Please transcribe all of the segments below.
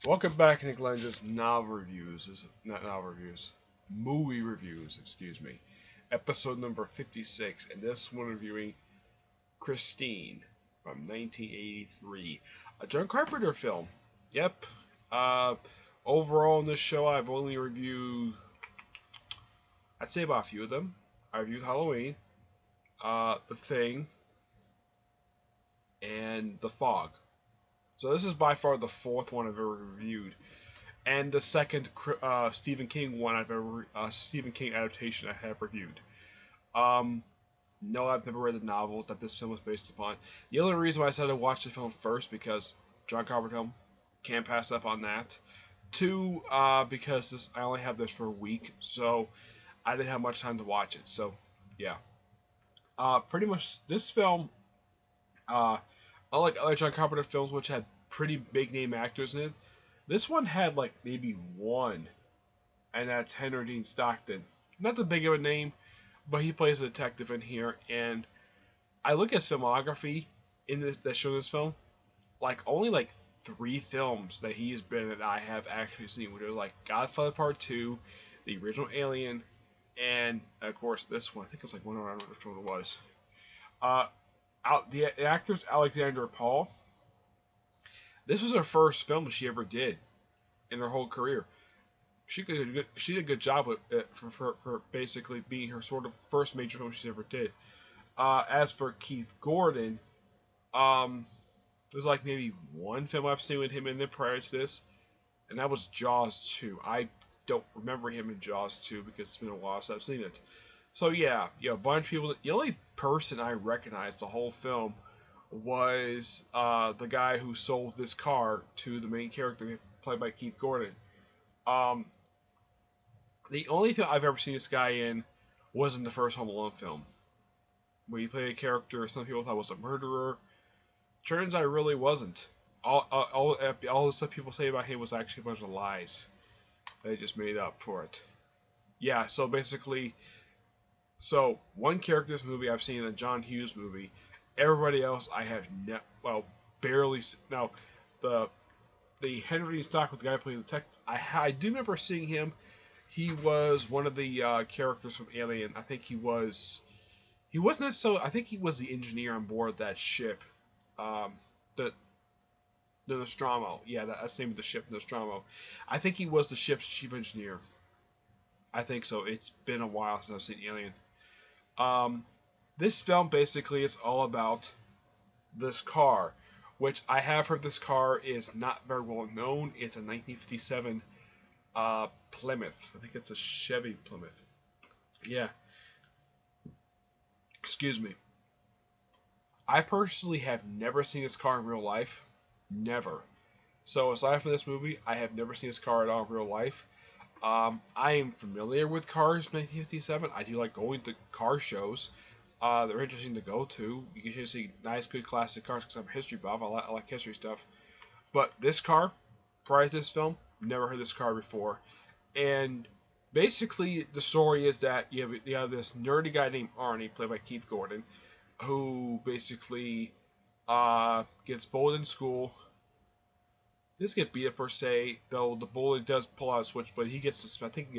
Welcome back to Lenz's movie reviews, excuse me. Episode number 56, and this one reviewing Christine from 1983, a John Carpenter film. Yep. Uh, Overall in this show, I've only reviewed, I'd say about a few of them. I reviewed Halloween, The Thing, and The Fog. So this is by far the fourth one I've ever reviewed, and the second Stephen King one I've ever Stephen King adaptation I have reviewed. No, I've never read the novel that this film was based upon. The only reason why I decided to watch the film first because John Carpenter film, can't pass up on that. Two, because I only have this for a week, so I didn't have much time to watch it. So yeah, pretty much this film. Unlike other John Carpenter films, which had pretty big name actors in it, this one had like maybe one, and that's Henry Dean Stockton. Not the big of a name, but he plays a detective in here. And I look at his filmography in this that show this film, like only like three films that he's been in that I have actually seen, which are like Godfather Part 2, the original Alien, and of course this one. I think it's like one around which one it was. The actress Alexandra Paul. This was her first film she ever did in her whole career. She did a good job with it for basically being her sort of first major film she ever did. As for Keith Gordon, there's like maybe one film I've seen with him in there prior to this, and that was Jaws 2. I don't remember him in Jaws 2 because it's been a while since I've seen it. So yeah, a bunch of people. The only person I recognized the whole film was the guy who sold this car to the main character played by Keith Gordon. The only thing I've ever seen this guy in was in the first Home Alone film, where he played a character some people thought was a murderer. Turns out he really wasn't. All the stuff people say about him was actually a bunch of lies. They just made up for it. Yeah, so basically. So, one character in this movie I've seen in a John Hughes movie. Everybody else I have barely. Now, the Henry Stock with the guy who played the detective, I do remember seeing him. He was one of the characters from Alien. I think he wasn't necessarily. I think he was the engineer on board that ship, the Nostromo. Yeah, that's the name of the ship, Nostromo. I think he was the ship's chief engineer. I think so. It's been a while since I've seen Alien. This film basically is all about this car, which I have heard this car is not very well known. It's a 1957 Plymouth. I think it's a Chevy Plymouth. Yeah. Excuse me. I personally have never seen this car in real life. Never. So aside from this movie, I have never seen this car at all in real life. I am familiar with cars 1957. I do like going to car shows. They're interesting to go to. You can just see nice, good classic cars because I'm a history buff. I like history stuff. But this car, prior to this film, never heard this car before. And basically, the story is that you have this nerdy guy named Arnie, played by Keith Gordon, who basically gets bullied in school. He doesn't get beat up per se, though the bully does pull out a switch, but he gets I think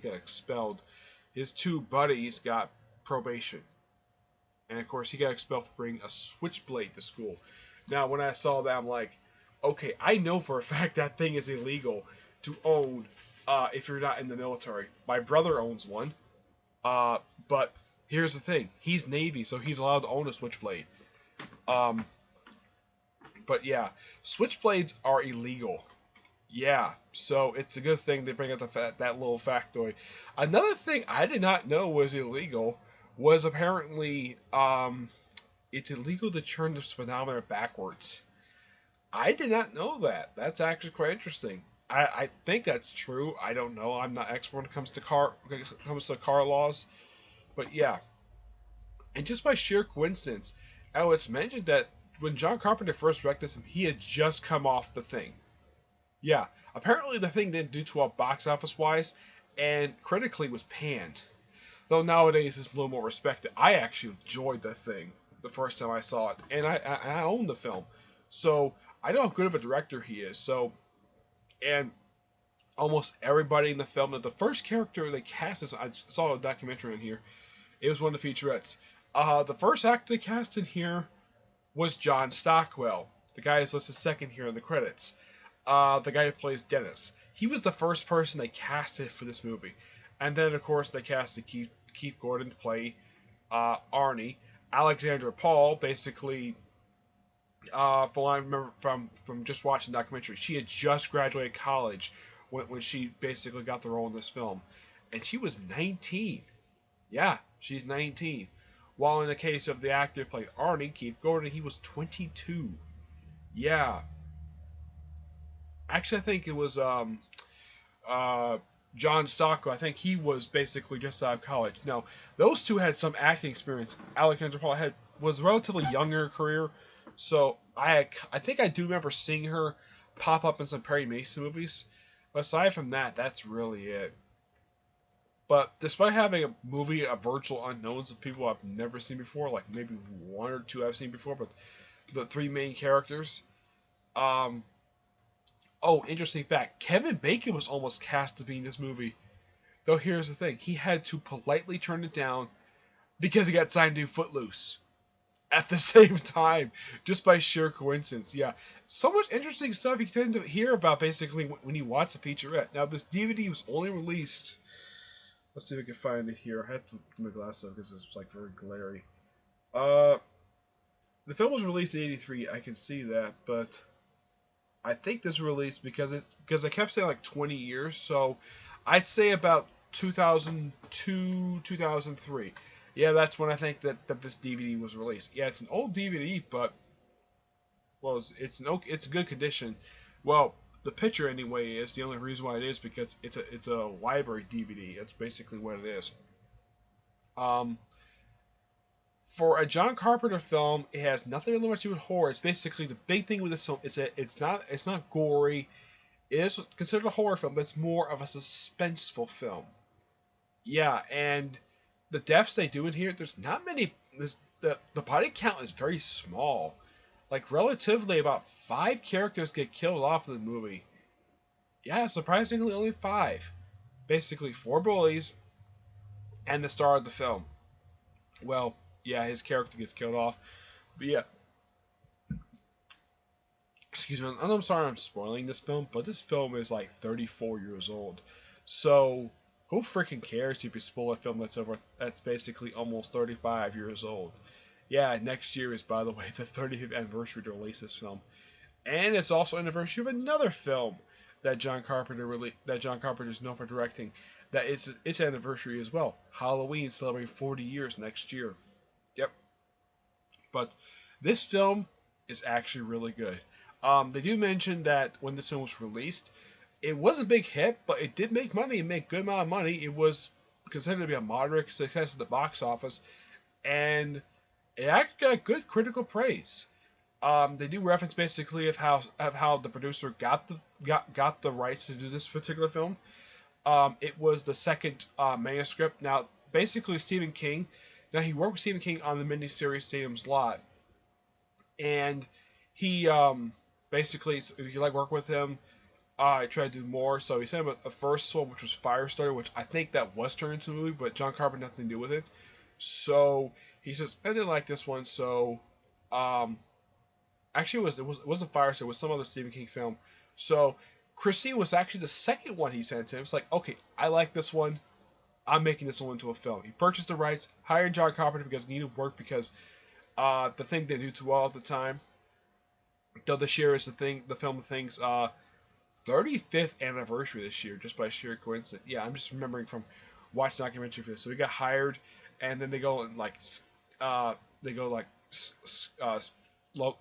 got expelled. His two buddies got probation, and of course he got expelled for bringing a switchblade to school. Now, when I saw that, I'm like, okay, I know for a fact that thing is illegal to own if you're not in the military. My brother owns one, but here's the thing: he's Navy, so he's allowed to own a switchblade. But yeah, switchblades are illegal. Yeah, so it's a good thing they bring up that little factoid. Another thing I did not know was illegal was apparently it's illegal to turn the speedometer backwards. I did not know that. That's actually quite interesting. I think that's true. I don't know. I'm not expert when it comes to car laws, but yeah. And just by sheer coincidence, it's mentioned that when John Carpenter first directed him, he had just come off The Thing. Yeah, apparently The Thing didn't do too well box office wise, and critically was panned. Though nowadays it's a little more respected. I actually enjoyed The Thing the first time I saw it, and I own the film. So I know how good of a director he is. So, and almost everybody in the film, that the first character they cast is, I saw a documentary in here. It was one of the featurettes. The first actor they cast in here was John Stockwell, the guy who's listed second here in the credits. The guy who plays Dennis. He was the first person they casted for this movie. And then, of course, they casted Keith Gordon to play Arnie. Alexandra Paul, basically, from what I remember from just watching the documentary, she had just graduated college when she basically got the role in this film. And she was 19. Yeah, she's 19. While in the case of the actor who played Arnie, Keith Gordon, he was 22. Yeah. Actually, I think it was John Stockwell. I think he was basically just out of college. Now, those two had some acting experience. Alexandra Paul was relatively younger in her career, so I think I do remember seeing her pop up in some Perry Mason movies. But aside from that, that's really it. But despite having a movie of virtual unknowns of people I've never seen before, like maybe one or two I've seen before, but the three main characters. Oh, interesting fact. Kevin Bacon was almost cast to be in this movie. Though here's the thing. He had to politely turn it down because he got signed to Footloose at the same time, just by sheer coincidence. Yeah, so much interesting stuff you tend to hear about basically when you watch the featurette. Now, this DVD was only released. Let's see if I can find it here. I have to put my glasses on because it's like very glary. The film was released in '83. I can see that, but I think this was released because I kept saying like 20 years, so I'd say about 2002, 2003. Yeah, that's when I think that this DVD was released. Yeah, it's an old DVD, but well, it's in good condition. Well, the picture anyway is the only reason why it is because it's a library DVD. That's basically what it is. For a John Carpenter film, it has nothing really much to do with horror. It's basically the big thing with this film is that it's not gory. It is considered a horror film, but it's more of a suspenseful film. Yeah, and the deaths they do in here, there's not many. The body count is very small. Like, relatively, about 5 characters get killed off in the movie. Yeah, surprisingly, only 5. Basically, 4 bullies and the star of the film. Well, yeah, his character gets killed off. But yeah. Excuse me, and I'm sorry I'm spoiling this film, but this film is like 34 years old. So, who freaking cares if you spoil a film that's basically almost 35 years old? Yeah, next year is, by the way, the 30th anniversary to release this film, and it's also anniversary of another film that John Carpenter is known for directing. That its anniversary as well. Halloween, celebrating 40 years next year. Yep. But this film is actually really good. They do mention that when this film was released, it wasn't a big hit, but it did make money. It made a good amount of money. It was considered to be a moderate success at the box office, and it actually got good critical praise. They do reference basically of how the producer got the rights to do this particular film. It was the second manuscript. Now, basically, Stephen King. Now, he worked with Stephen King on the miniseries Salem's Lot, and he basically, if you like work with him, I tried to do more. So he sent him a first one, which was Firestarter, which I think that was turned into a movie, but John Carpenter had nothing to do with it. So he says, I didn't like this one, so actually it wasn't Firestarter, it was some other Stephen King film. So Christine was actually the second one he sent him. It's like, okay, I like this one. I'm making this one into a film. He purchased the rights, hired John Carpenter because he needed work because the thing didn't do too well at the time. Though this year is the film The Thing's 35th anniversary this year, just by sheer coincidence. Yeah, I'm just remembering from watching the documentary for this. So he got hired, and then they go and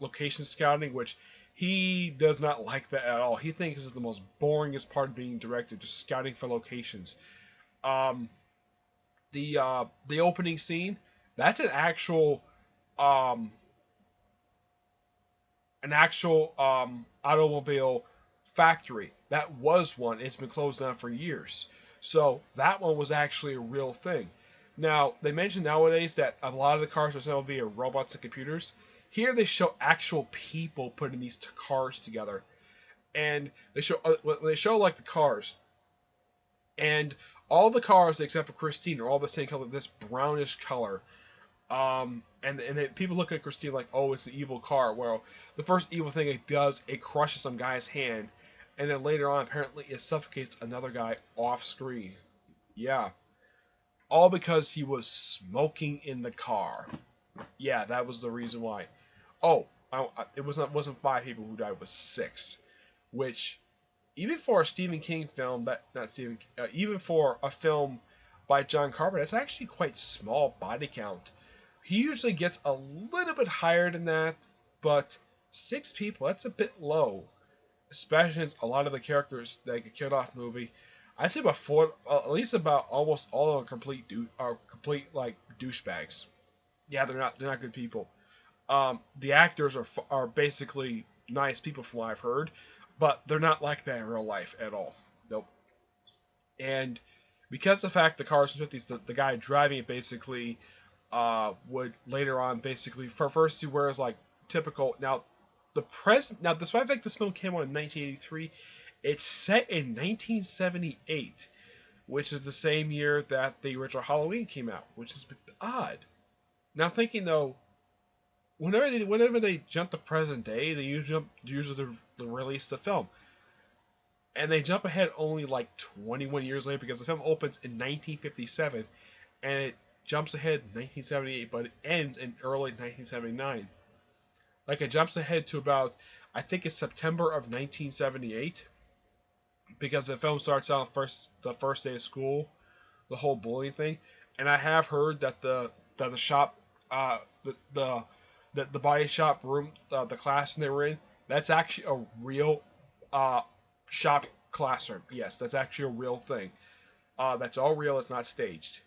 location scouting, which he does not like that at all. He thinks it's the most boringest part of being a director, just scouting for locations. The opening scene, that's an actual automobile factory. That was one. It's been closed down for years. So that one was actually a real thing. Now, they mentioned nowadays that a lot of the cars are assembled via robots and computers. Here they show actual people putting these cars together, and they show like the cars, and all the cars except for Christine are all the same color, this brownish color. And people look at Christine like, oh, it's an evil car. Well, the first evil thing it does, it crushes some guy's hand, and then later on, apparently, it suffocates another guy off screen. Yeah, all because he was smoking in the car. Yeah, that was the reason why. Oh, it wasn't 5 people who died, it was 6, which even for a Stephen King film, even for a film by John Carpenter, that's actually quite small body count. He usually gets a little bit higher than that, but 6 people, that's a bit low. Especially since a lot of the characters that get killed off the movie, I'd say about 4, at least about almost all of them complete like douchebags. Yeah, they're not good people. The actors are basically nice people from what I've heard, but they're not like that in real life at all. Nope. And because the fact the cars from the 50s, the guy driving it basically would later on basically for first he wears like typical despite the fact this film came out in 1983, it's set in 1978, which is the same year that the original Halloween came out, which is a bit odd. Now I'm thinking though, whenever they jump to present day, they usually release the film, and they jump ahead only like 21 years later because the film opens in 1957, and it jumps ahead in 1978, but it ends in early 1979. Like it jumps ahead to about, I think it's September of 1978, because the film starts out the first day of school, the whole bullying thing, and I have heard that the shop, the body shop room, the class they were in, that's actually a real shop classroom. Yes, that's actually a real thing. That's all real. It's not staged.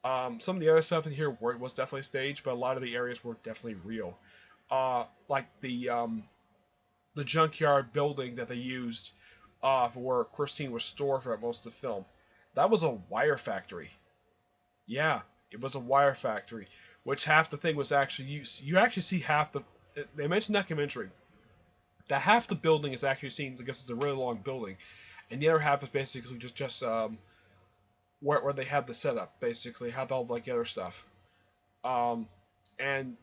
Some of the other stuff in here was definitely staged, but a lot of the areas were definitely real. Like the junkyard building that they used for where Christine was stored for most of the film. That was a wire factory. Yeah, it was a wire factory, which half the thing was actually used. You actually see half the. They mentioned documentary that half the building is actually seen because it's a really long building, and the other half is basically just where they have the setup, basically have all like the other stuff. And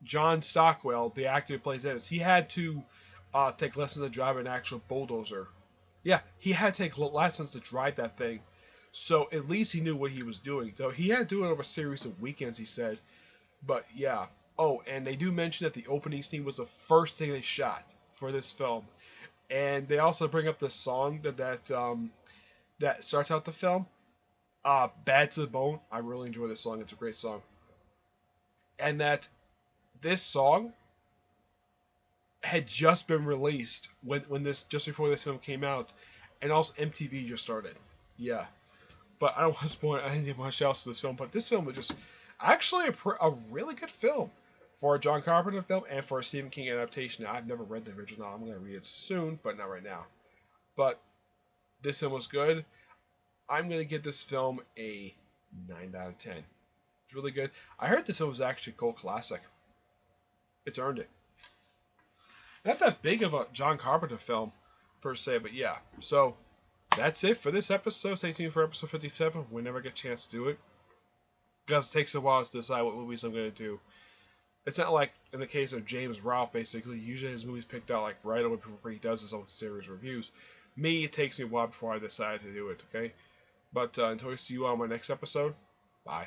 John Stockwell, the actor who plays Dennis, he had to take lessons to drive an actual bulldozer. Yeah, he had to take lessons to drive that thing. So at least he knew what he was doing. Though he had to do it over a series of weekends, he said. But yeah. Oh, and they do mention that the opening scene was the first thing they shot for this film. And they also bring up the song that starts out the film. Bad to the Bone. I really enjoy this song. It's a great song. And that this song had just been released just before this film came out, and also MTV just started. Yeah, but I don't want to spoil anything much else to this film. But this film was just actually a really good film for a John Carpenter film and for a Stephen King adaptation. Now, I've never read the original. I'm going to read it soon, but not right now. But this film was good. I'm going to give this film a 9 out of 10. It's really good. I heard this film was actually a cult classic. It's earned it. Not that big of a John Carpenter film, per se, but yeah. So, that's it for this episode. Stay tuned for episode 57. We never get a chance to do it, because it takes a while to decide what movies I'm going to do. It's not like in the case of James Ralph, basically. Usually his movies picked out like right away before he does his own series reviews. Me, it takes me a while before I decide to do it, okay? But until I see you on my next episode, bye.